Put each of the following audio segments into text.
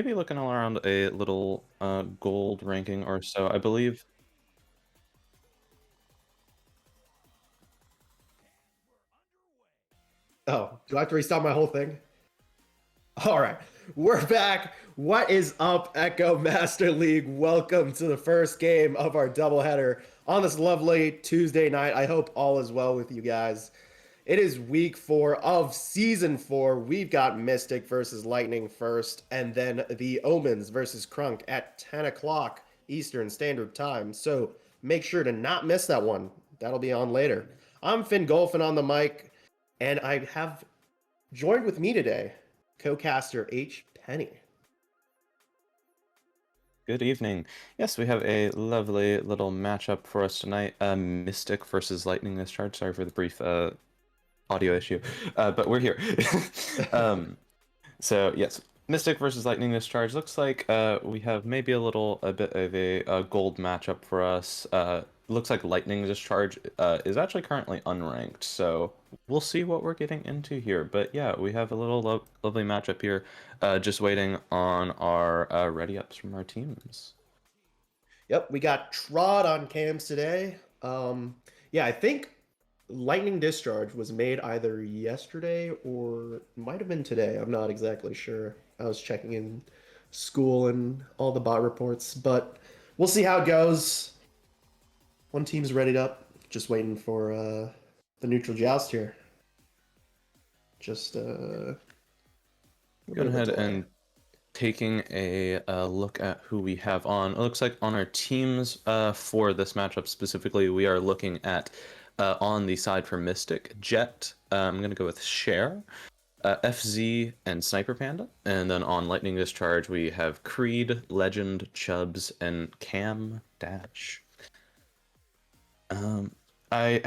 maybe looking all around a little gold ranking or so. I believe. Oh, do I have to restart my whole thing? All right, we're back. What is up, Echo Master League? Welcome to the first game of our doubleheader on this lovely Tuesday night. I hope all is well with you guys. It is week 4 of season 4. We've got Mystic versus Lightning first, and then the Omens versus Crunk at 10 o'clock Eastern Standard Time. So make sure to not miss that one. That'll be on later. I'm Finn Golfin on the mic, and I have joined with me today co-caster H. Penny. Good evening. Yes, we have a lovely little matchup for us tonight. Mystic versus Lightning Discharge. Sorry for the brief audio issue, but we're here. So yes, Mystic versus Lightning Discharge. Looks like we have maybe a bit of a gold matchup for us. Looks like Lightning Discharge is actually currently unranked, so we'll see what we're getting into here. But yeah, we have a little lovely matchup here. Just waiting on our ready ups from our teams. Yep, we got Trod on cams today. Yeah, I think Lightning Discharge was made either yesterday or might have been today. I'm not exactly sure. I was checking in school and all the bot reports, but we'll see how it goes. One team's readied up, just waiting for the neutral joust here. Just Going ahead and taking a look at who we have on. It looks like on our teams for this matchup specifically, we are looking at on the side for Mystic, Jet. I'm going to go with Cher, FZ, and Sniper Panda. And then on Lightning Discharge, we have Creed, Legend, Chubbs, and Cam Dash. I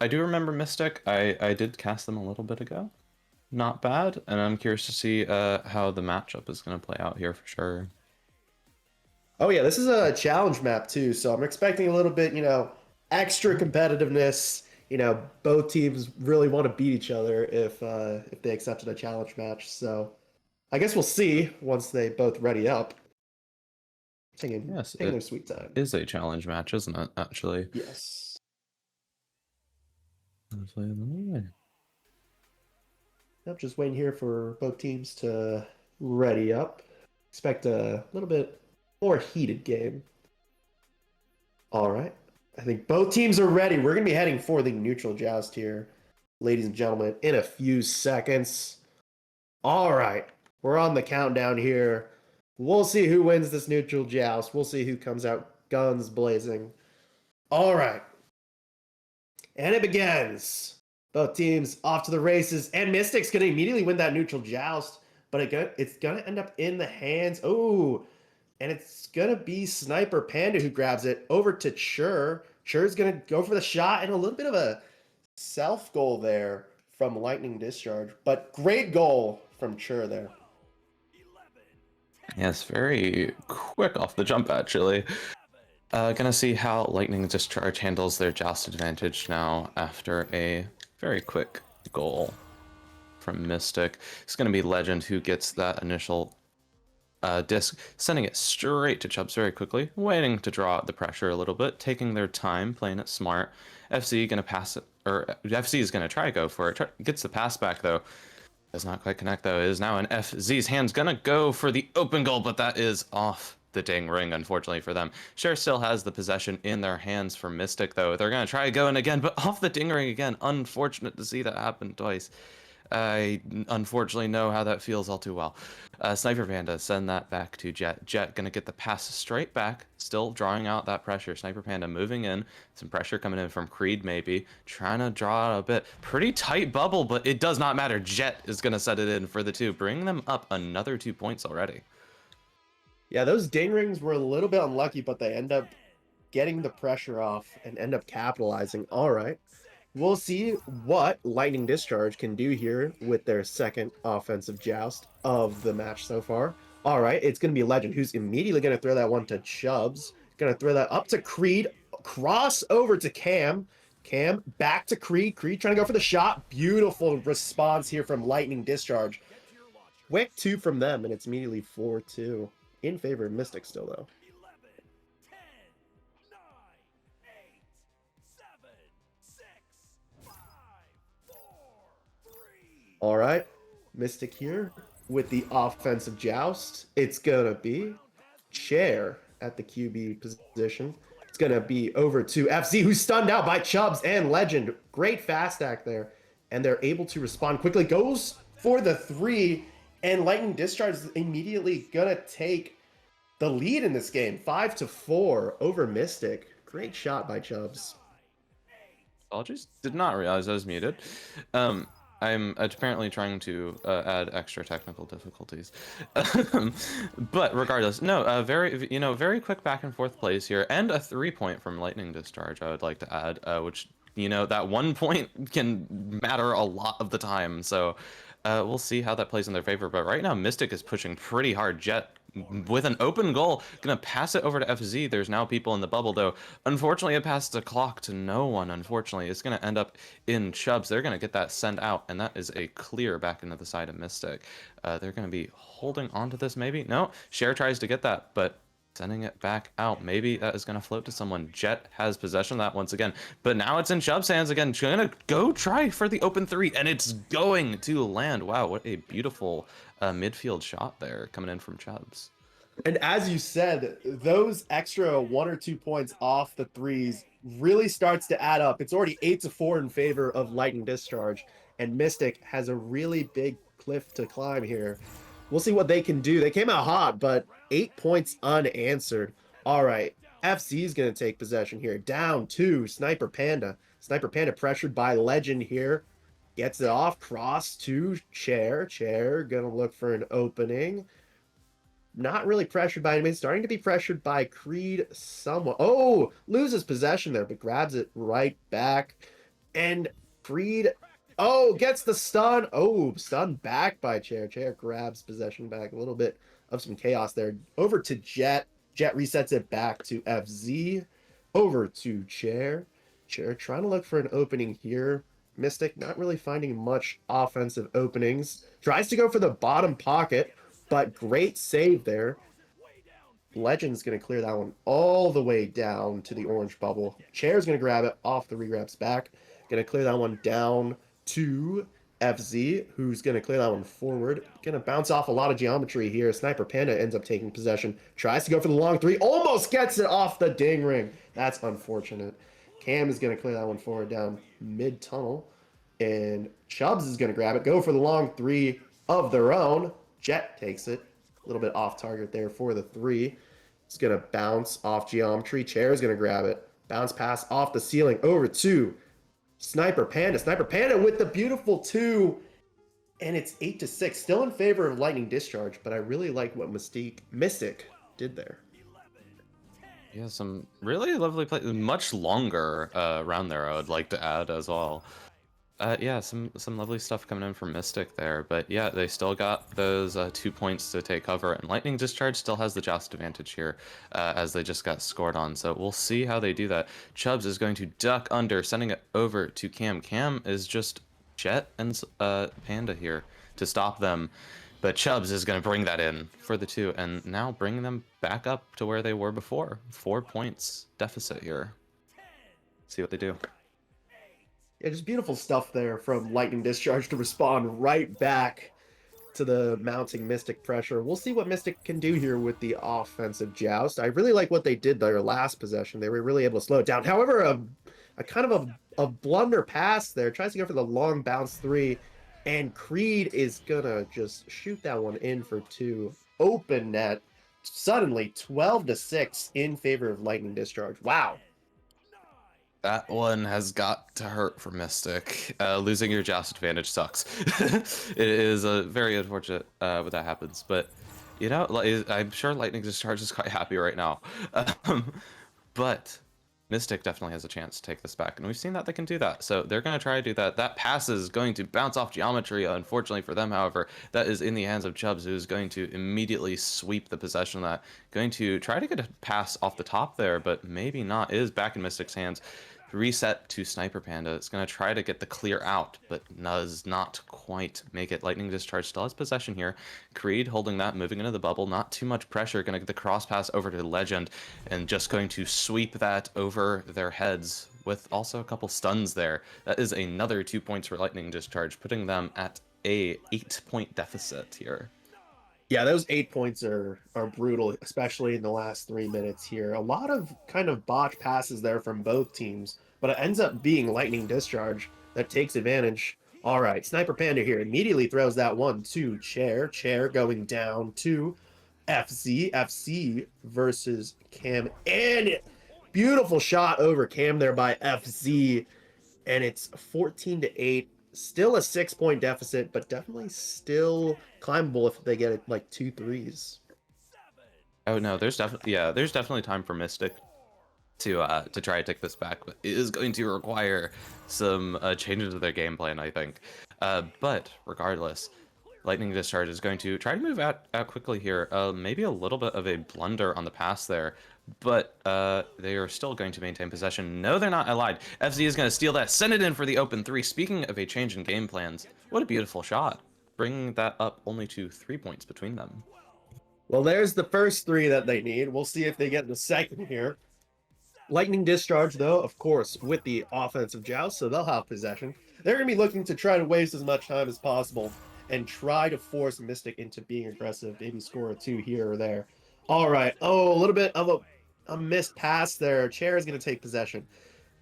do remember Mystic. I did cast them a little bit ago. Not bad, and I'm curious to see how the matchup is going to play out here for sure. Oh yeah, this is a challenge map too, so I'm expecting a little bit, extra competitiveness. Both teams really want to beat each other if they accepted a challenge match. So I guess we'll see once they both ready up. Taking their sweet time. Is a challenge match, isn't it? Actually. Yes. Yep, just waiting here for both teams to ready up. Expect a little bit more heated game. All right. I think both teams are ready. We're going to be heading for the neutral joust here, ladies and gentlemen, in a few seconds. All right. We're on the countdown here. We'll see who wins this neutral joust. We'll see who comes out guns blazing. All right. And it begins. Both teams off to the races. And Mystic's going to immediately win that neutral joust. But it's going to end up in the hands. Oh, and it's going to be Sniper Panda who grabs it over to Chur. Chur's going to go for the shot and a little bit of a self goal there from Lightning Discharge. But great goal from Chur there. Yes, very quick off the jump, actually. Gonna see how Lightning Discharge handles their joust advantage now after a very quick goal from Mystic. It's gonna be Legend who gets that initial disc, sending it straight to Chubbs very quickly, waiting to draw out the pressure a little bit, taking their time, playing it smart. FZ gonna pass it, or FZ is gonna try to go for it. Gets the pass back though. Does not quite connect though. It is now in FZ's hands. Gonna go for the open goal, but that is off the ding ring, unfortunately for them. Cher still has the possession in their hands for Mystic though. They're gonna try going again, but off the ding ring again. Unfortunate to see that happen twice. I unfortunately know how that feels all too well. Sniper Panda, send that back to Jet. Jet gonna get the pass straight back, still drawing out that pressure. Sniper Panda moving in, some pressure coming in from Creed maybe, trying to draw out a bit. Pretty tight bubble, but it does not matter. Jet is gonna set it in for the 2, bring them up another 2 points already. Yeah, those ding rings were a little bit unlucky, but they end up getting the pressure off and end up capitalizing. All right. We'll see what Lightning Discharge can do here with their second offensive joust of the match so far. All right, it's going to be Legend, who's immediately going to throw that one to Chubbs. Going to throw that up to Creed. Cross over to Cam. Cam back to Creed. Creed trying to go for the shot. Beautiful response here from Lightning Discharge. Quick 2 from them, and it's immediately 4-2 in favor of Mystic still, though. All right, Mystic here with the offensive joust. It's gonna be Chair at the QB position. It's gonna be over to FC, who's stunned out by Chubbs and Legend. Great fast act there, and they're able to respond quickly. Goes for the 3, and Lightning Discharge is immediately gonna take the lead in this game, 5-4 over Mystic. Great shot by Chubbs. Apologies. Did not realize I was muted. I'm apparently trying to add extra technical difficulties. But regardless, no, very quick back and forth plays here, and a 3-point from Lightning Discharge, I would like to add, which, that 1 point can matter a lot of the time. So we'll see how that plays in their favor. But right now, Mystic is pushing pretty hard. Jet with an open goal, gonna pass it over to FZ. There's now people in the bubble, though. Unfortunately, it passed the clock to no one. Unfortunately, it's gonna end up in Chubbs. They're gonna get that sent out, and that is a clear back into the side of Mystic. They're gonna be holding on to this, maybe. No, Cher tries to get that, but sending it back out. Maybe that is going to float to someone. Jet has possession of that once again, but now it's in Chubb's hands again. Gonna go try for the open 3, and it's going to land. Wow, what a beautiful midfield shot there coming in from Chubbs. And as you said, those extra 1 or 2 points off the threes really starts to add up. It's already 8-4 in favor of Lightning Discharge, and Mystic has a really big cliff to climb here. We'll see what they can do. They came out hot, but 8 points unanswered. All right, FC is going to take possession here. Down to Sniper Panda. Sniper Panda pressured by Legend here. Gets it off, cross to Chair. Chair going to look for an opening. Not really pressured by anybody. Starting to be pressured by Creed somewhat. Oh, loses possession there, but grabs it right back. And Creed, oh, gets the stun. Oh, stun back by Chair. Chair grabs possession back. A little bit of some chaos there. Over to Jet. Jet resets it back to FZ. Over to Chair. Chair trying to look for an opening here. Mystic not really finding much offensive openings. Tries to go for the bottom pocket, but great save there. Legend's going to clear that one all the way down to the orange bubble. Chair's going to grab it off the regrabs back. Going to clear that one down to FZ, who's going to clear that one forward. Going to bounce off a lot of geometry here. Sniper Panda ends up taking possession. Tries to go for the long 3. Almost gets it off the ding ring. That's unfortunate. Cam is going to clear that one forward down mid-tunnel. And Chubbs is going to grab it. Go for the long 3 of their own. Jet takes it. A little bit off target there for the 3. It's going to bounce off geometry. Chair is going to grab it. Bounce pass off the ceiling over to Sniper Panda. Sniper Panda with the beautiful 2. And it's 8-6. Still in favor of Lightning Discharge, but I really like what Mystic did there. Yeah, some really lovely play. Much longer round there, I would like to add as well. Yeah, some lovely stuff coming in from Mystic there, but yeah, they still got those 2 points to take cover, and Lightning Discharge still has the joust advantage here, as they just got scored on, so we'll see how they do that. Chubbs is going to duck under, sending it over to Cam. Cam is just Jet and Panda here to stop them, but Chubbs is going to bring that in for the 2, and now bring them back up to where they were before. 4 points deficit here. See what they do. Yeah, just beautiful stuff there from Lightning Discharge to respond right back to the mounting Mystic pressure. We'll see what Mystic can do here with the offensive joust. I really like what they did their last possession. They were really able to slow it down. However, a kind of a blunder pass there. Tries to go for the long bounce 3, and Creed is gonna just shoot that one in for 2. Open net. Suddenly 12-6 in favor of Lightning Discharge. Wow. That one has got to hurt for Mystic. Losing your joust advantage sucks. It is very unfortunate when that happens, but I'm sure Lightning Discharge is quite happy right now. But Mystic definitely has a chance to take this back, and we've seen that they can do that. So they're going to try to do that. That pass is going to bounce off geometry. Unfortunately for them, however, that is in the hands of Chubbs, who is going to immediately sweep the possession of that. Going to try to get a pass off the top there, but maybe not. It is back in Mystic's hands. reset to Sniper Panda. It's going to try to get the clear out, but does not quite make it. Lightning Discharge still has possession here. Creed holding that, moving into the bubble. Not too much pressure. Going to get the cross pass over to Legend and just going to sweep that over their heads with also a couple stuns there. That is another 2 points for Lightning Discharge, putting them at a 8-point deficit here. Yeah, those 8 points are brutal, especially in the last 3 minutes here. A lot of kind of botch passes there from both teams, but it ends up being Lightning Discharge that takes advantage. All right, Sniper Panda here immediately throws that one to Chair going down to FC versus Cam, and beautiful shot over Cam there by FZ, and it's 14-8. Still a 6-point deficit, but definitely still climbable if they get like 2 threes. Oh no, there's definitely time for Mystic to try to take this back, but it is going to require some changes to their game plan, I think. But regardless, Lightning Discharge is going to try to move out quickly here. Maybe a little bit of a blunder on the pass there, but they are still going to maintain possession. No, they're not allied. FZ is going to steal that, send it in for the open 3. Speaking of a change in game plans, what a beautiful shot. Bringing that up only to 3 points between them. Well, there's the first 3 that they need. We'll see if they get the second here. Lightning Discharge, though, of course, with the offensive joust, so they'll have possession. They're going to be looking to try to waste as much time as possible and try to force Mystic into being aggressive, maybe score a 2 here or there. All right. Oh, a little bit of a missed pass there. Chair is going to take possession.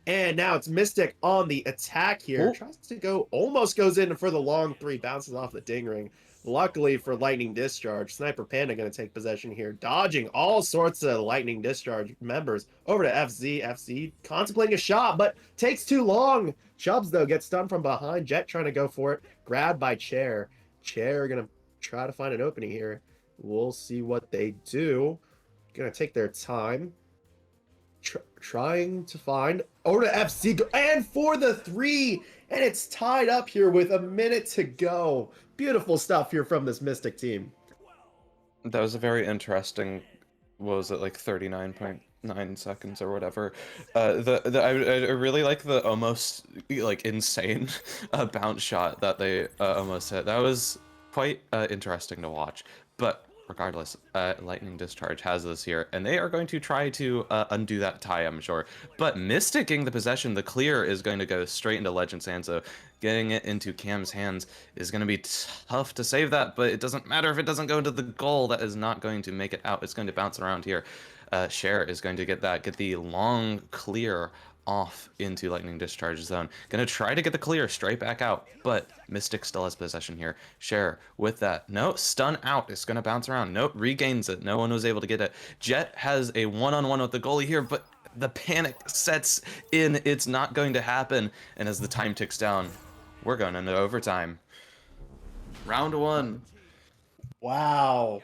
And now it's Mystic on the attack here. Ooh. Tries to go, almost goes in for the long 3, bounces off the ding ring. Luckily for Lightning Discharge, Sniper Panda going to take possession here, dodging all sorts of Lightning Discharge members. Over to FZ. FZ contemplating a shot, but takes too long. Chubbs, though, gets stunned from behind. Jet trying to go for it. Grabbed by Chair. Chair going to try to find an opening here. We'll see what they do. Going to take their time. Trying to find over to FC, and for the 3, and it's tied up here with a minute to go. Beautiful stuff here from this Mystic team. That was a very interesting, what was it, like 39.9 seconds or whatever. I really like the almost like insane bounce shot that they almost hit. That was quite interesting to watch. But regardless, Lightning Discharge has this here, and they are going to try to undo that tie, I'm sure. But Mystic getting the possession, the clear is going to go straight into Legend's hands, so getting it into Cam's hands is going to be tough to save that, but it doesn't matter if it doesn't go into the goal. That is not going to make it out. It's going to bounce around here. Cher is going to get the long clear off into Lightning Discharge zone. Gonna try to get the clear straight back out, but Mystic still has possession here. Cher with that. No, stun out. It's gonna bounce around. Nope, regains it. No one was able to get it. Jet has a one-on-one with the goalie here, but the panic sets in. It's not going to happen. And as the time ticks down, we're going into overtime. Round 1. Wow.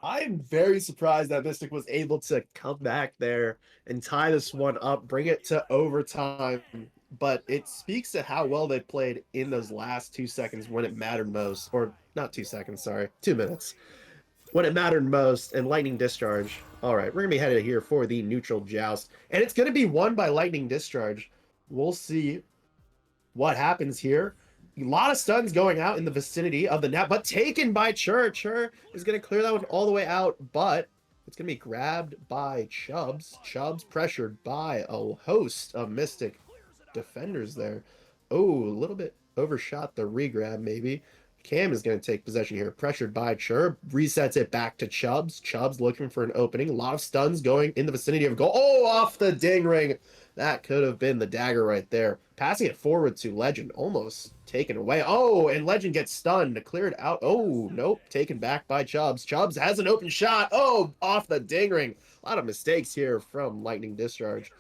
I'm very surprised that Mystic was able to come back there and tie this one up, bring it to overtime. But it speaks to how well they played in those last 2 seconds when it mattered most. Or not 2 seconds, sorry, 2 minutes. When it mattered most, and Lightning Discharge. All right, we're going to be headed here for the neutral joust. And it's going to be won by Lightning Discharge. We'll see what happens here. A lot of stuns going out in the vicinity of the net, but taken by Chur. Chur is going to clear that one all the way out, but it's going to be grabbed by Chubbs. Chubbs pressured by a host of Mystic defenders there. Oh, a little bit overshot the regrab, maybe. Cam is going to take possession here, pressured by Chur. Resets it back to Chubbs. Chubbs looking for an opening. A lot of stuns going in the vicinity of goal. Oh, off the ding ring. That could have been the dagger right there. Passing it forward to Legend, almost taken away. Oh, and Legend gets stunned, cleared out. Oh, nope, taken back by Chubbs. Chubbs has an open shot. Oh, off the ding ring. A lot of mistakes here from Lightning Discharge.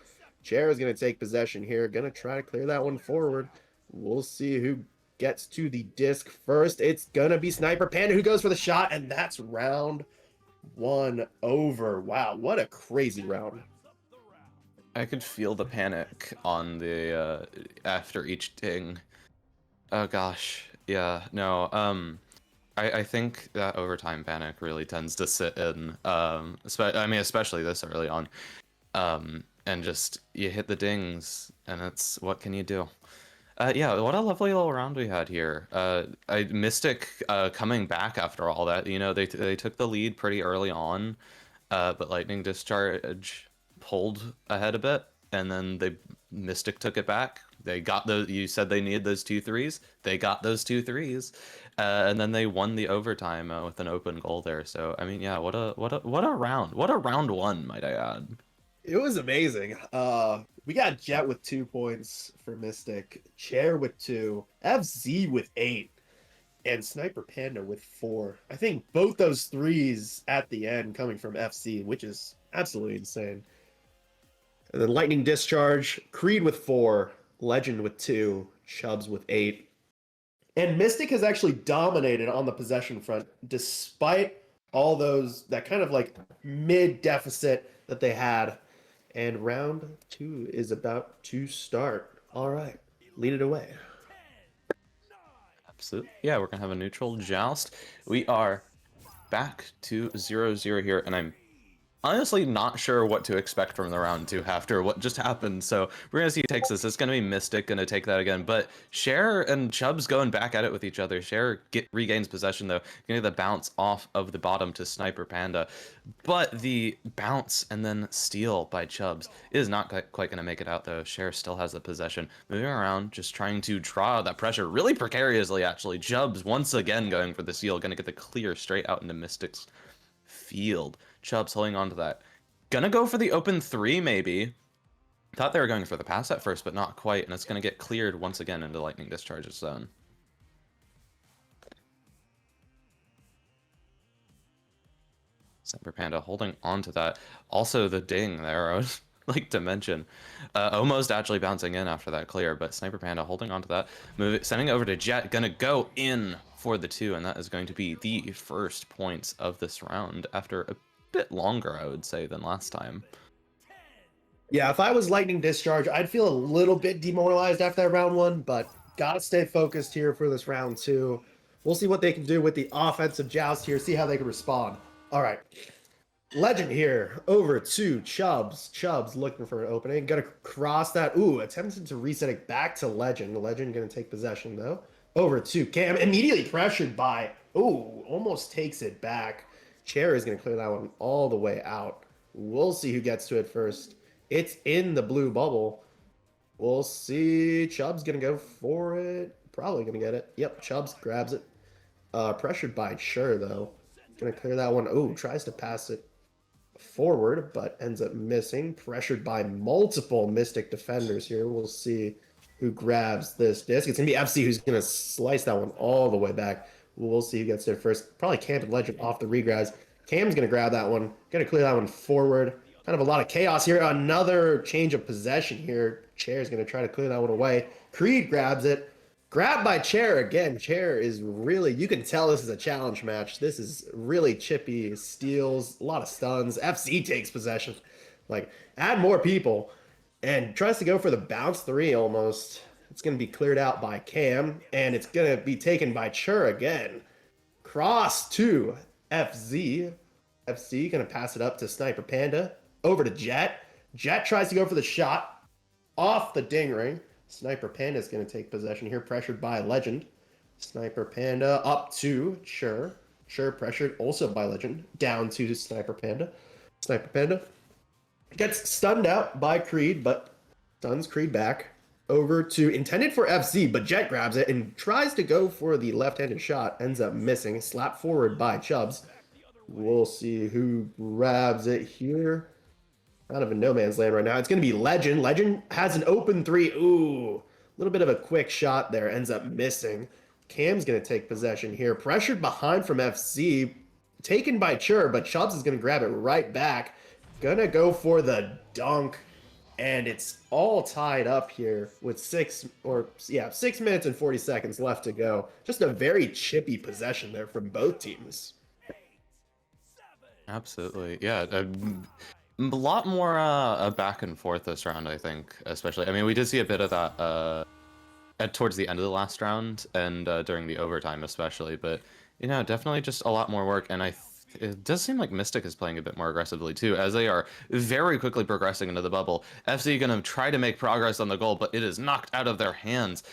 Chair is going to take possession here. Going to try to clear that one forward. We'll see who gets to the disc first. It's going to be Sniper Panda who goes for the shot, and that's round 1 over. Wow, what a crazy round. I could feel the panic on the after each ding. Oh gosh, yeah, no. I think that overtime panic really tends to sit in. I mean, especially this early on. and just you hit the dings, and it's what can you do? Yeah, what a lovely little round we had here. Mystic coming back after all that. You know, they took the lead pretty early on, but Lightning Discharge pulled ahead a bit, and then Mystic took it back. They got those. You said they needed those 2 threes. They got those 2 threes, and then they won the overtime with an open goal there. So I mean, yeah, what a round! What a round one, might I add. It was amazing. We got Jet with 2 points for Mystic, Chair with 2, FZ with 8, and Sniper Panda with 4. I think both those threes at the end coming from FC, which is absolutely insane. And then Lightning Discharge, Creed with 4, Legend with 2, Chubbs with 8. And Mystic has actually dominated on the possession front, despite all those, that kind of like mid deficit that they had. And round 2 is about to start. All right, lead it away. Absolutely. Yeah, we're gonna have a neutral joust. We are back to 0-0 here, and I'm honestly not sure what to expect from the round 2 after what just happened. So we're gonna see who takes this. It's gonna be Mystic gonna take that again, but Cher and Chubbs going back at it with each other. Cher regains possession though, getting the bounce off of the bottom to Sniper Panda, but the bounce and then steal by Chubbs is not quite gonna make it out though. Cher still has the possession, moving around, just trying to draw that pressure really precariously. Actually, Chubbs once again going for the steal, gonna get the clear straight out into Mystic's field. Chubbs holding on to that. Gonna go for the open 3, maybe. Thought they were going for the pass at first, but not quite, and it's gonna get cleared once again into Lightning Discharge's zone. Sniper Panda holding on to that. Also, the ding there, I would like to mention. Almost actually bouncing in after that clear, but Sniper Panda holding on to that. Sending it over to Jet, gonna go in for the 2, and that is going to be the first points of this round after a bit longer, I would say, than last time. Yeah, if I was Lightning Discharge, I'd feel a little bit demoralized after that round 1, but gotta stay focused here for this round 2. We'll see what they can do with the offensive joust here, see how they can respond. All right. Legend here over to Chubbs. Chubbs looking for an opening. Gonna cross that. Ooh, attempting to reset it back to Legend. Legend gonna take possession though. Over to Cam. Immediately pressured by. Ooh, almost takes it back. Chair is gonna clear that one all the way out. We'll see who gets to it first. It's in the blue bubble. We'll see. Chubbs gonna go for it. Probably gonna get it. Yep, Chubbs grabs it. Pressured by Sure though. Gonna clear that one. Ooh, tries to pass it forward, but ends up missing. Pressured by multiple Mystic defenders here. We'll see who grabs this disc. It's going to be FC who's going to slice that one all the way back. We'll see who gets there first. Probably Camp and Legend off the regrabs. Cam's going to grab that one. Going to clear that one forward. Kind of a lot of chaos here. Another change of possession here. Chair's going to try to clear that one away. Creed grabs it. Grabbed by Chair again. Chair is really, you can tell this is a challenge match. This is really chippy, steals, a lot of stuns. FC takes possession. Like, add more people. And tries to go for the bounce 3 almost. It's going to be cleared out by Cam. And it's going to be taken by Chur again. Cross to FZ. FC going to pass it up to Sniper Panda. Over to Jet. Jet tries to go for the shot. Off the ding ring. Sniper Panda is going to take possession here, pressured by Legend. Sniper Panda up to Chur. Chur pressured also by Legend. Down to Sniper Panda. Sniper Panda gets stunned out by Creed, but stuns Creed back. Over to intended for FC, but Jet grabs it and tries to go for the left-handed shot. Ends up missing. Slapped forward by Chubbs. We'll see who grabs it here. Out of a no man's land right now. It's going to be Legend. Legend has an open 3. Ooh, a little bit of a quick shot there. Ends up missing. Cam's going to take possession here. Pressured behind from FC. Taken by Chur, but Chubbs is going to grab it right back. Gonna go for the dunk. And it's all tied up here with 6 minutes and 40 seconds left to go. Just a very chippy possession there from both teams. Absolutely. Yeah. A lot more back and forth this round, I think, especially. I mean, we did see a bit of that towards the end of the last round and during the overtime especially, but, you know, definitely just a lot more work. And It does seem like Mystic is playing a bit more aggressively too, as they are very quickly progressing into the bubble. FC gonna try to make progress on the goal, but it is knocked out of their hands.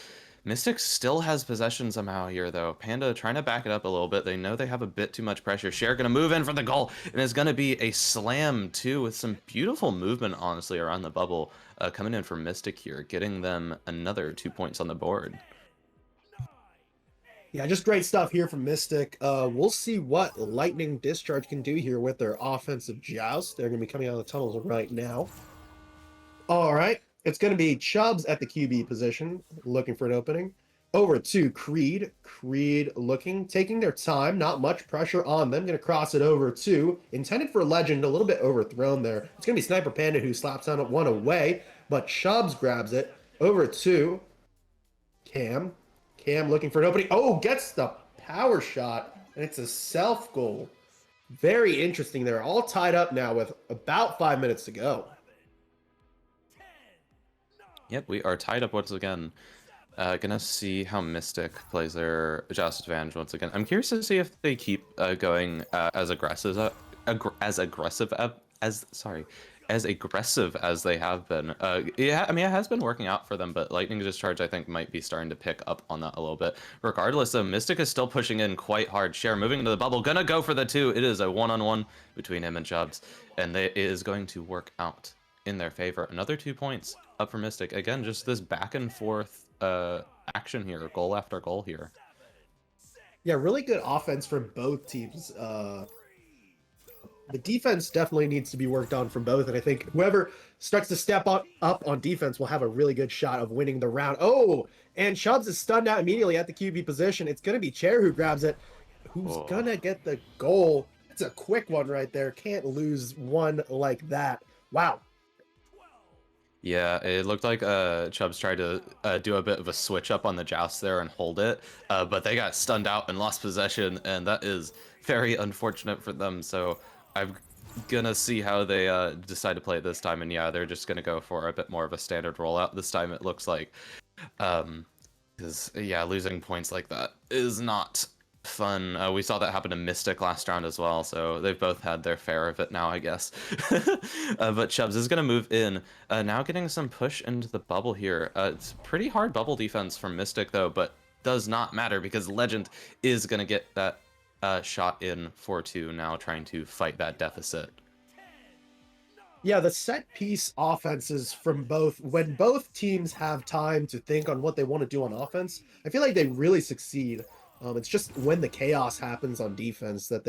Mystic still has possession somehow here, though. Panda trying to back it up a little bit. They know they have a bit too much pressure. Cher gonna move in for the goal, and it's gonna be a slam too, with some beautiful movement, honestly, around the bubble. Coming in for Mystic here, getting them another 2 points on the board. Yeah, just great stuff here from Mystic. We'll see what Lightning Discharge can do here with their offensive joust. They're going to be coming out of the tunnels right now. All right, it's going to be Chubbs at the QB position, looking for an opening. Over to Creed. Creed looking, taking their time, not much pressure on them. Going to cross it over to, intended for Legend, a little bit overthrown there. It's going to be Sniper Panda who slaps on one away, but Chubbs grabs it. Over to Cam. Cam looking for an opening. Oh, gets the power shot, and it's a self goal. Very interesting. They're all tied up now with about 5 minutes to go. Yep, we are tied up once again. Gonna see how Mystic plays their joust advantage once again. I'm curious to see if they keep going as aggressive as they have been. Yeah, I mean, it has been working out for them, but Lightning Discharge, I think, might be starting to pick up on that a little bit. Regardless, though, Mystic is still pushing in quite hard. Cher moving into the bubble, gonna go for the 2. It is a one-on-one between him and Chubbs, and it is going to work out in their favor. Another 2 points up for Mystic. Again, just this back and forth action here, goal after goal here. Yeah, really good offense from both teams. The defense definitely needs to be worked on from both, and I think whoever starts to step up on defense will have a really good shot of winning the round. Oh, and Chubbs is stunned out immediately at the QB position. It's going to be Chair who grabs it. Who's going to get the goal? It's a quick one right there. Can't lose one like that. Wow. Yeah, it looked like Chubbs tried to do a bit of a switch up on the joust there and hold it, but they got stunned out and lost possession, and that is very unfortunate for them. So I'm gonna see how they decide to play it this time, and yeah, they're just gonna go for a bit more of a standard rollout this time, it looks like. Because yeah, losing points like that is not fun. We saw that happen to Mystic last round as well, so they've both had their fare of it now, I guess. But Chubbs is going to move in, now getting some push into the bubble here. It's pretty hard bubble defense from Mystic, though, but does not matter because Legend is going to get that shot in for 2, now trying to fight that deficit. Yeah, the set piece offenses from both, when both teams have time to think on what they want to do on offense, I feel like they really succeed. It's just when the chaos happens on defense that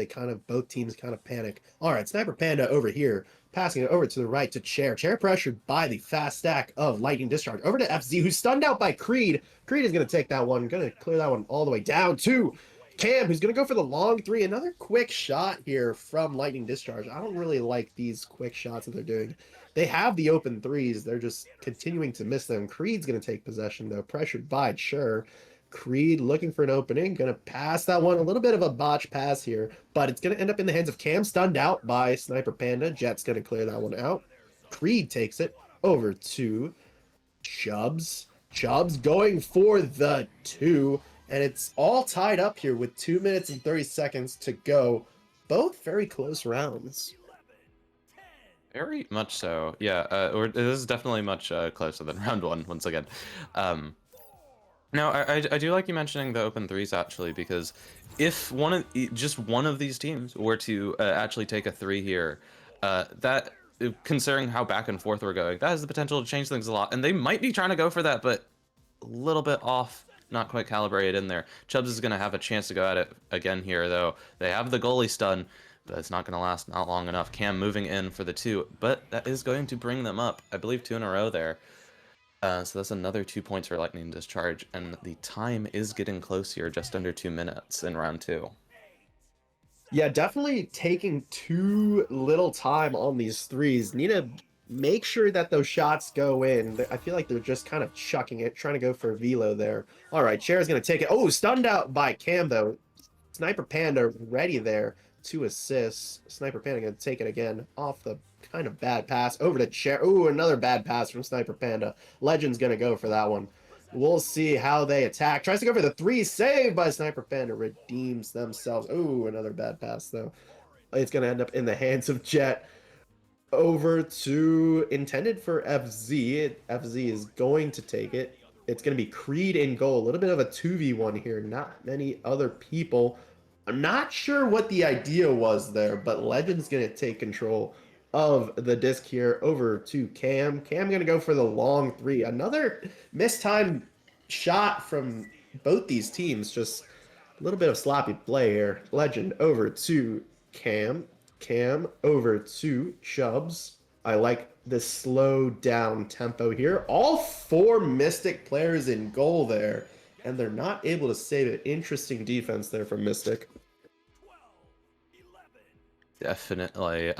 both teams kind of panic. All right, Sniper Panda over here, passing it over to the right to Chair. Chair pressured by the fast stack of Lightning Discharge. Over to FZ, who's stunned out by Creed. Creed is going to take that one, going to clear that one all the way down to Cam, who's going to go for the long 3. Another quick shot here from Lightning Discharge. I don't really like these quick shots that they're doing. They have the open 3s. They're just continuing to miss them. Creed's going to take possession, though, pressured by Sure. Creed looking for an opening, gonna pass that one. A little bit of a botch pass here, but it's gonna end up in the hands of Cam, stunned out by Sniper Panda. Jet's gonna clear that one out. Creed takes it over to Chubbs. Chubbs going for the 2, and it's all tied up here with 2 minutes and 30 seconds to go. Both very close rounds. Very much so, yeah. Or this is definitely much closer than round 1 once again. Now, I do like you mentioning the open 3s, actually, because if just one of these teams were to actually take a 3 here, that, considering how back and forth we're going, that has the potential to change things a lot. And they might be trying to go for that, but a little bit off, not quite calibrated in there. Chubbs is going to have a chance to go at it again here, though. They have the goalie stun, but it's not going to last not long enough. Cam moving in for the 2, but that is going to bring them up, I believe, 2 in a row there. So that's another 2 points for Lightning Discharge, and the time is getting close here, just under 2 minutes in round 2. Yeah, definitely taking too little time on these 3s. Need to make sure that those shots go in. I feel like they're just kind of chucking it, trying to go for a velo there. All right, Chair's going to take it. Oh, stunned out by Cam, though. Sniper Panda ready there to assist. Sniper Panda going to take it again off the kind of bad pass over to Chair. Ooh, another bad pass from Sniper Panda. Legend's going to go for that one. We'll see how they attack. Tries to go for the 3, saved by Sniper Panda. Redeems themselves. Ooh, another bad pass, though. It's going to end up in the hands of Jet. Over to intended for FZ. FZ is going to take it. It's going to be Creed in goal. A little bit of a 2v1 here. Not many other people. I'm not sure what the idea was there, but Legend's going to take control of the disc here over to Cam. Cam going to go for the long three. Another mistimed shot from both these teams. Just a little bit of sloppy play here. Legend over to Cam. Cam over to Chubbs. I like this slow down tempo here. All four Mystic players in goal there, and they're not able to save it. Interesting defense there from Mystic. Definitely.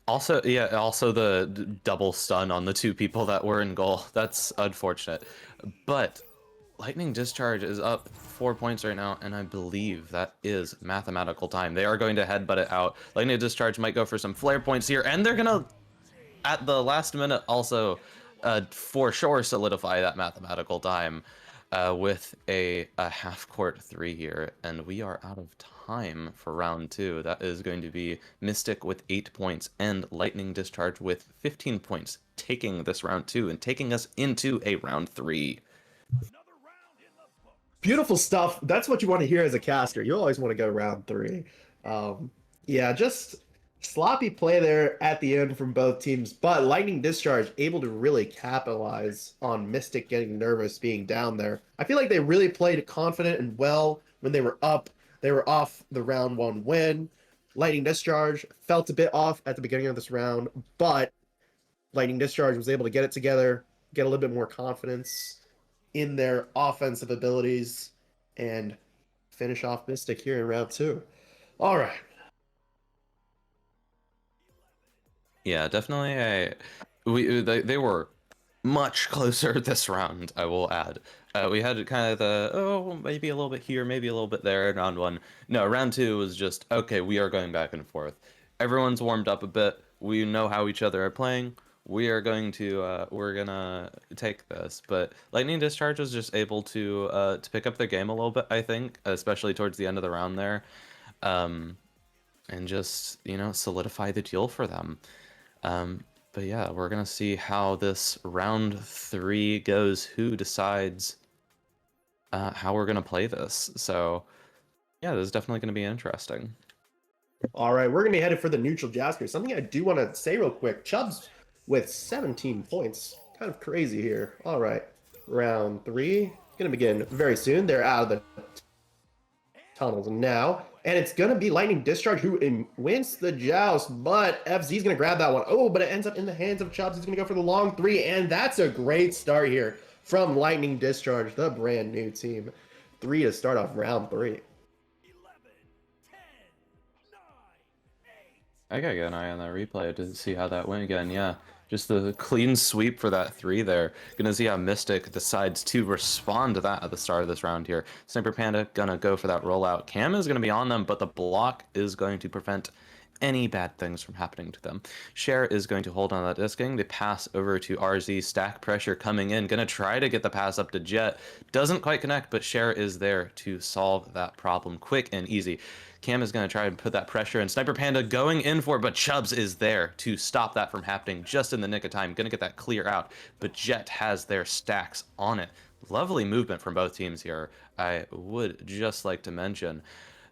Also, yeah, also the double stun on the two people that were in goal. That's unfortunate. But Lightning Discharge is up 4 points right now, and I believe that is mathematical time. They are going to headbutt it out. Lightning Discharge might go for some flare points here, and they're gonna, at the last minute, also for sure solidify that mathematical time with a half-court 3 here, and we are out of time for round 2. That is going to be Mystic with 8 points and Lightning Discharge with 15 points, taking this round 2 and taking us into a round 3. Beautiful stuff. That's what you want to hear as a caster. You always want to go round 3. Yeah, just sloppy play there at the end from both teams, but Lightning Discharge able to really capitalize on Mystic getting nervous being down there. I feel like they really played confident and well when they were up. They were off the round 1 win. Lightning Discharge felt a bit off at the beginning of this round, but Lightning Discharge was able to get it together, get a little bit more confidence in their offensive abilities, and finish off Mystic here in round 2. All right. Yeah, definitely. They were much closer this round, I will add. We had kind of the, maybe a little bit here, maybe a little bit there in round 1. No, round 2 was just, okay, we are going back and forth. Everyone's warmed up a bit. We know how each other are playing. We are going to, we're gonna take this. But Lightning Discharge was just able to pick up their game a little bit, I think, especially towards the end of the round there. And just, solidify the deal for them. But yeah, we're gonna see how this round 3 goes, who decides how we're gonna play this. So yeah, this is definitely gonna be interesting. All right, we're going to be headed for the neutral Jasper. Something I do want to say real quick. Chubbs with 17 points. Kind of crazy here. All right, round 3. Going to begin very soon. They're out of the tunnels now. And it's going to be Lightning Discharge who wins the joust, but FZ's going to grab that one. Oh, but it ends up in the hands of Chubbs. He's going to go for the long 3, and that's a great start here from Lightning Discharge, the brand new team. 3 to start off round 3. I gotta get an eye on that replay to see how that went again. Yeah, just the clean sweep for that 3 there. Gonna see how Mystic decides to respond to that at the start of this round here. Sniper Panda gonna go for that rollout. Cam is gonna be on them, but the block is going to prevent any bad things from happening to them. Cher is going to hold on that disking. The pass over to RZ. Stack pressure coming in. Gonna try to get the pass up to Jet. Doesn't quite connect, but Cher is there to solve that problem quick and easy. Cam is going to try and put that pressure, and Sniper Panda going in for it, but Chubbs is there to stop that from happening just in the nick of time. Going to get that clear out, but Jet has their stacks on it. Lovely movement from both teams here. I would just like to mention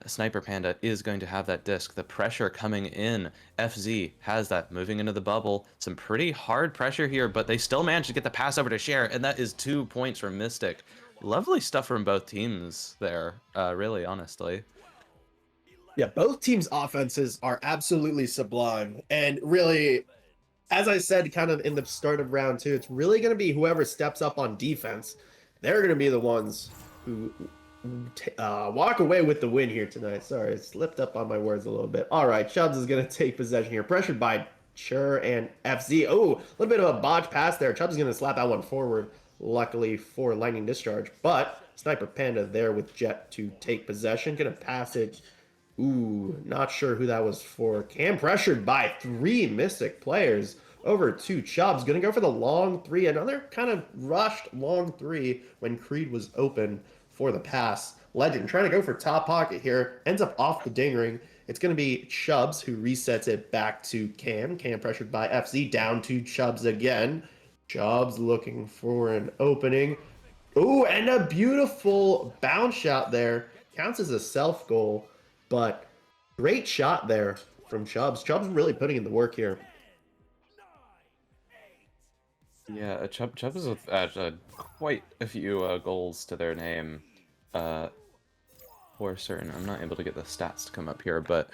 Sniper Panda is going to have that disc. The pressure coming in. FZ has that moving into the bubble. Some pretty hard pressure here, but they still managed to get the pass over to Cher, and that is 2 points from Mystic. Lovely stuff from both teams there, really, honestly. Yeah, both teams' offenses are absolutely sublime. And really, as I said kind of in the start of round 2, it's really going to be whoever steps up on defense. They're going to be the ones who walk away with the win here tonight. Sorry, I slipped up on my words a little bit. All right, Chubbs is going to take possession here. Pressured by Chur and FZ. Oh, a little bit of a botch pass there. Chubbs is going to slap that one forward, luckily for Lightning Discharge. But Sniper Panda there with Jet to take possession. Going to pass it. Ooh, not sure who that was for. Cam pressured by 3 Mystic players over to Chubbs. Going to go for the long 3. Another kind of rushed long 3 when Creed was open for the pass. Legend trying to go for top pocket here. Ends up off the ding ring. It's going to be Chubbs who resets it back to Cam. Cam pressured by FZ down to Chubbs again. Chubbs looking for an opening. Ooh, and a beautiful bounce shot there. Counts as a self goal, but great shot there from Chubbs. Chubbs really putting in the work here. Yeah, Chubb is with quite a few goals to their name. Uh, for certain. I'm not able to get the stats to come up here, but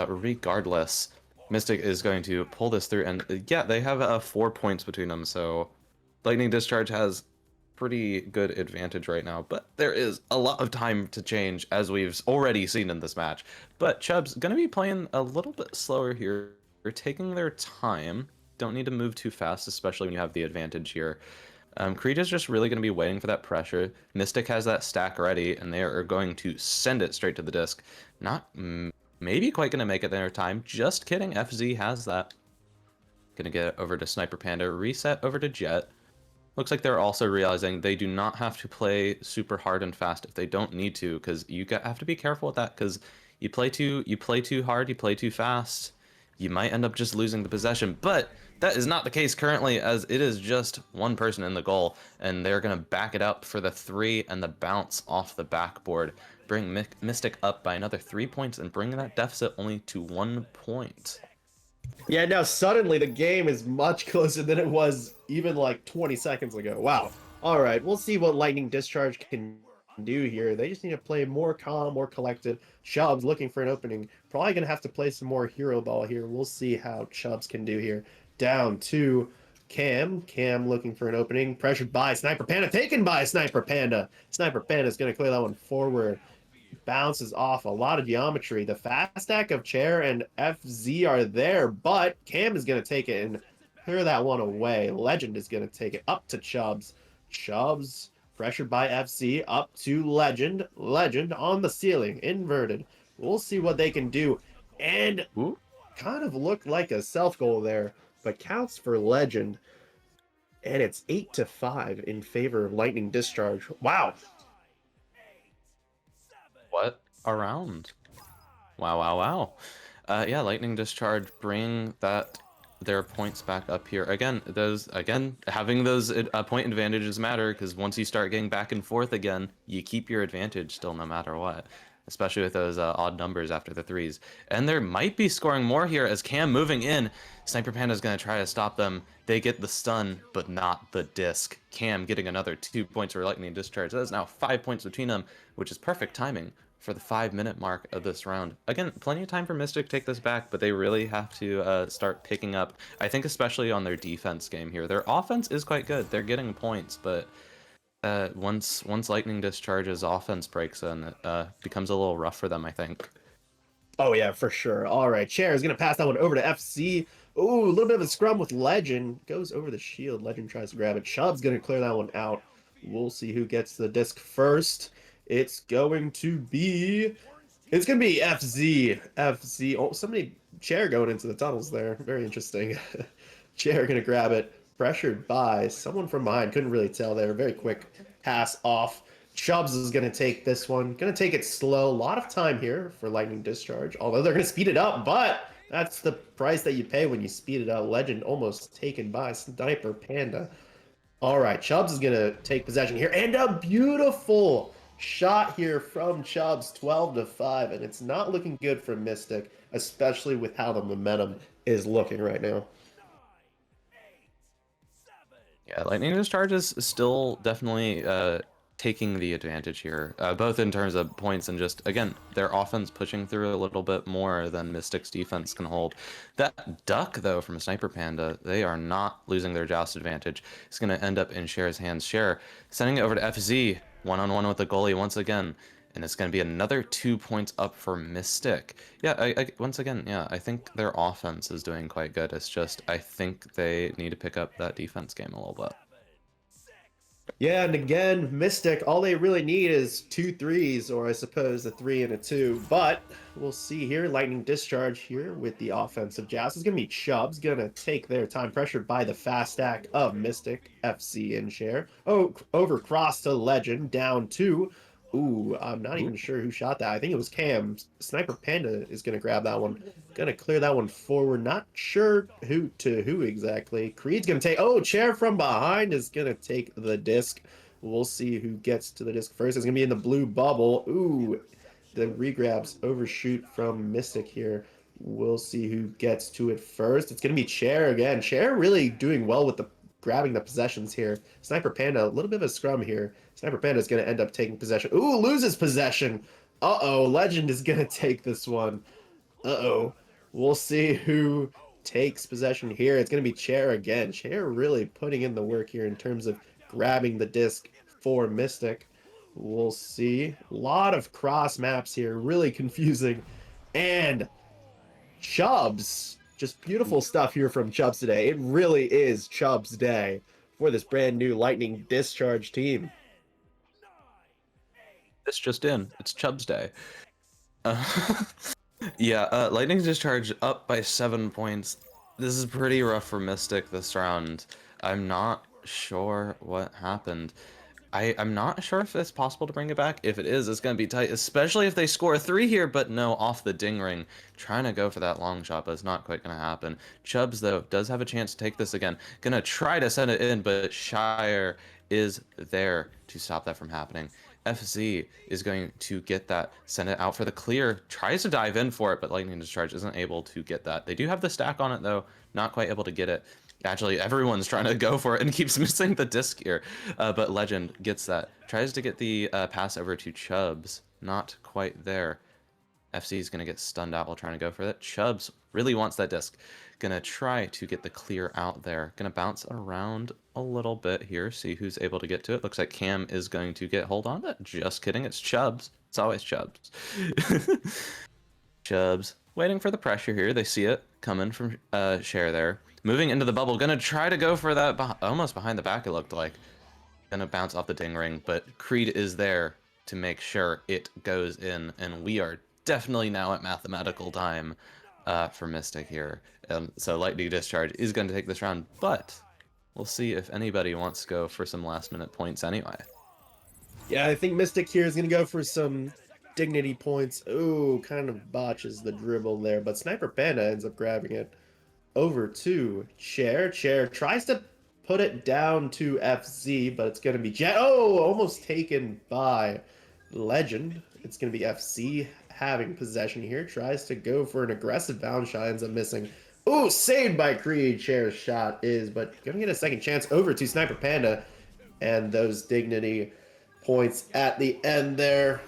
regardless, Mystic is going to pull this through, and yeah, they have 4 points between them, so Lightning Discharge has pretty good advantage right now, but there is a lot of time to change, as we've already seen in this match. But Chubb's going to be playing a little bit slower here. They're taking their time. Don't need to move too fast, especially when you have the advantage here. Creed is just really going to be waiting for that pressure. Mystic has that stack ready, and they are going to send it straight to the disc. Not maybe quite going to make it there in time. Just kidding. FZ has that. Going to get it over to Sniper Panda. Reset over to Jet. Looks like they're also realizing they do not have to play super hard and fast if they don't need to, because you have to be careful with that, because you play too hard, you play too fast, you might end up just losing the possession. But that is not the case currently, as it is just one person in the goal, and they're going to back it up for the 3 and the bounce off the backboard. Bring Mystic up by another 3 points and bring that deficit only to 1 point. Yeah, now suddenly the game is much closer than it was even like 20 seconds ago. Wow. All right, we'll see what Lightning Discharge can do here. They just need to play more calm, more collected. Chubbs looking for an opening. Probably going to have to play some more hero ball here. We'll see how Chubbs can do here. Down to Cam. Cam looking for an opening. Pressured by Sniper Panda. Taken by Sniper Panda. Sniper Panda is going to clear that one forward. Bounces off a lot of geometry. The fast stack of Chair and FZ are there, but Cam is going to take it and clear that one away. Legend is going to take it up to Chubbs. Chubbs pressured by FC up to Legend. Legend on the ceiling, inverted. We'll see what they can do. And Ooh. kind of looked like a self goal there, but counts for Legend. And it's 8-5 in favor of Lightning Discharge. Wow. What around? Wow, wow, wow. Yeah, Lightning Discharge bring their points back up here. Again, having those point advantages matter, because once you start getting back and forth again, you keep your advantage still no matter what. Especially with those odd numbers after the 3s. And there might be scoring more here as Cam moving in. Sniper Panda's going to try to stop them. They get the stun, but not the disc. Cam getting another 2 points for Lightning Discharge. That is now 5 points between them, which is perfect timing for the 5-minute mark of this round. Again, plenty of time for Mystic to take this back, but they really have to start picking up, I think especially on their defense game here. Their offense is quite good. They're getting points, but once Lightning Discharge's offense breaks in, it becomes a little rough for them, I think. Oh, yeah, for sure. All right, Chair is going to pass that one over to FC. Ooh, a little bit of a scrum with Legend. Goes over the shield. Legend tries to grab it. Chubb's going to clear that one out. We'll see who gets the disc first. It's going to be FZ. FZ. Oh, somebody Chair going into the tunnels there. Very interesting. Chair going to grab it. Pressured by someone from behind. Couldn't really tell there. Very quick pass off. Chubbs is going to take this one. Going to take it slow. A lot of time here for Lightning Discharge. Although they're going to speed it up, but that's the price that you pay when you speed it up. Legend almost taken by Sniper Panda. All right, Chubbs is going to take possession here. And a beautiful shot here from Chubbs, 12-5. And it's not looking good for Mystic, especially with how the momentum is looking right now. Yeah, Lightning Discharge is still definitely taking the advantage here, both in terms of points and just, again, their offense pushing through a little bit more than Mystic's defense can hold. That duck, though, from Sniper Panda, they are not losing their joust advantage. It's going to end up in Cher's hands. Cher sending it over to FZ, one-on-one with the goalie once again. And it's going to be another 2 points up for Mystic. Yeah, once again, yeah, I think their offense is doing quite good. It's just, I think they need to pick up that defense game a little bit. Yeah, and again, Mystic, all they really need is 2 3s, or I suppose a 3 and a 2. But we'll see here. Lightning Discharge here with the offensive joust. It's going to be Chubbs going to take their time, pressured by the fast stack of Mystic, FC, and Share. Oh, over cross to Legend, down 2. Ooh, I'm not Ooh. even sure who shot that. I think it was Cam. Sniper Panda is gonna grab that one. Gonna clear that one forward. Not sure who exactly. Creed's gonna take. Oh, chair from behind is gonna take the disc. We'll see who gets to the disc first. It's gonna be in the blue bubble. Ooh, the regrabs overshoot from Mystic here. We'll see who gets to it first. It's gonna be Chair again. Chair really doing well with the grabbing the possessions here. Sniper Panda, a little bit of a scrum here. Sniper Panda is gonna end up taking possession. Ooh, loses possession. Uh-oh, Legend is gonna take this one. Uh-oh. We'll see who takes possession here. It's gonna be Chair again. Chair really putting in the work here in terms of grabbing the disc for Mystic. We'll see. A lot of cross maps here, really confusing. And Chubbs. Just beautiful stuff here from Chubbs today. It really is Chubbs' day for this brand new Lightning Discharge team. This just in. It's Chubb's day. Uh, yeah, Lightning Discharge up by 7 points. This is pretty rough for Mystic this round. I'm not sure what happened. I'm not sure if it's possible to bring it back. If it is, it's going to be tight, especially if they score 3 here, but no, off the ding ring. Trying to go for that long shot, but it's not quite going to happen. Chubbs, though, does have a chance to take this again. Going to try to send it in, but Shire is there to stop that from happening. FZ is going to get that, send it out for the clear, tries to dive in for it, but Lightning Discharge isn't able to get that. They do have the stack on it, though, not quite able to get it. Actually, everyone's trying to go for it and keeps missing the disc here. But Legend gets that. Tries to get the pass over to Chubbs. Not quite there. FC is going to get stunned out while trying to go for that. Chubbs really wants that disc. Going to try to get the clear out there. Going to bounce around a little bit here. See who's able to get to it. Looks like Cam is going to get hold on to it. Just kidding. It's Chubbs. It's always Chubbs. Chubbs waiting for the pressure here. They see it coming from Cher there. Moving into the bubble. Gonna try to go for that almost behind the back, it looked like. Gonna bounce off the ding ring, but Creed is there to make sure it goes in, and we are definitely now at mathematical time for Mystic here. So Lightning Discharge is going to take this round, but we'll see if anybody wants to go for some last-minute points anyway. Yeah, I think Mystic here is going to go for some dignity points. Ooh, kind of botches the dribble there, but Sniper Panda ends up grabbing it over to Chair. Chair tries to put it down to FZ, but it's going to be Oh, almost taken by Legend. It's going to be FC having possession here. Tries to go for an aggressive bounce shot, ends up missing. Ooh, saved by Creed. Chair's shot is, but going to get a second chance over to Sniper Panda. And those dignity points at the end there.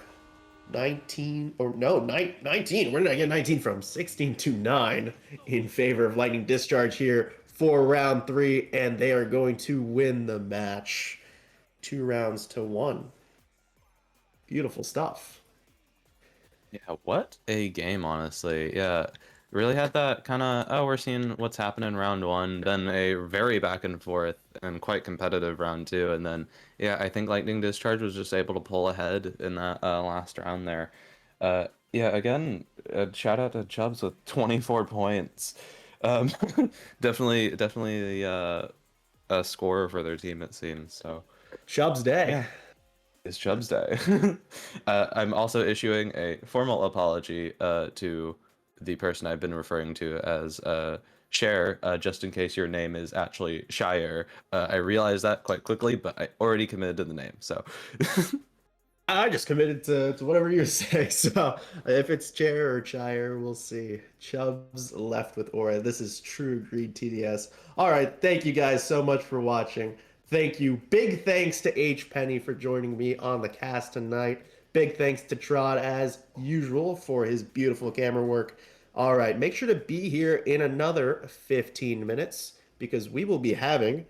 19 or no 19, where did I get 19 from? 16 to 9 in favor of Lightning Discharge here for round 3, and they are going to win the match 2 rounds to 1. Beautiful stuff. Yeah, what a game, honestly. Yeah, really had that kind of, oh, we're seeing what's happening in round 1, then a very back and forth and quite competitive round 2, and then, yeah, I think Lightning Discharge was just able to pull ahead in that last round there. Yeah, again, shout out to Chubbs with 24 points. Um, definitely a scorer for their team, it seems, so. Chubb's day. Yeah. It's Chubb's Day. I'm also issuing a formal apology to the person I've been referring to as Cher, just in case your name is actually Shire. I realized that quite quickly, but I already committed to the name, so. I just committed to whatever you're saying. So if it's Chair or Shire, we'll see. Chubbs left with Aura. This is true greed TDS. All right, thank you guys so much for watching. Thank you. Big thanks to H. Penny for joining me on the cast tonight. Big thanks to Trod, as usual, for his beautiful camera work. All right, make sure to be here in another 15 minutes because we will be having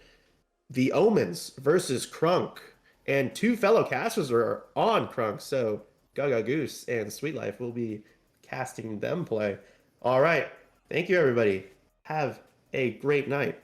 the Omens versus Crunk. And 2 fellow casters are on Crunk, so Gaga Goose and Sweet Life will be casting them play. All right, thank you, everybody. Have a great night.